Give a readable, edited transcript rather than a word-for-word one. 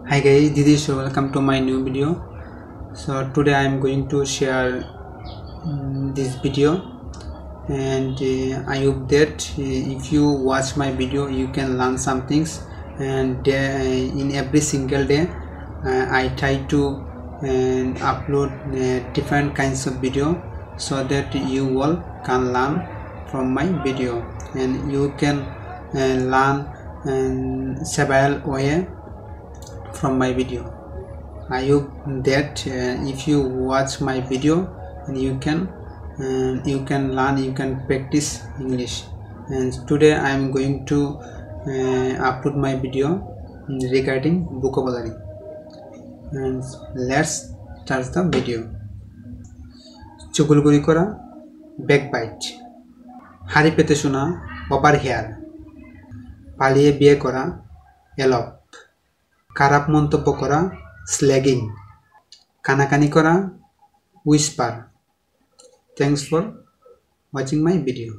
Hi guys, this is welcome to my new video. So today I am going to share this video, and I hope that if you watch my video you can learn some things. And in every single day I try to upload different kinds of video so that you all can learn from my video, and you can learn several ways from my video. I hope that if you watch my video and you can learn, you can practice English. And today I am going to upload my video regarding vocabulary, and let's start the video. চুগলগড়ি করা, ব্যাকবাইট, হাড়ি পেতে শোনা, over here, পালিয়ে বিয়ে করা, এলপ, খারাপ মন্তব্য করা, স্ল্যাগিং, কানাকানি করা, whisper. Thanks for watching my video.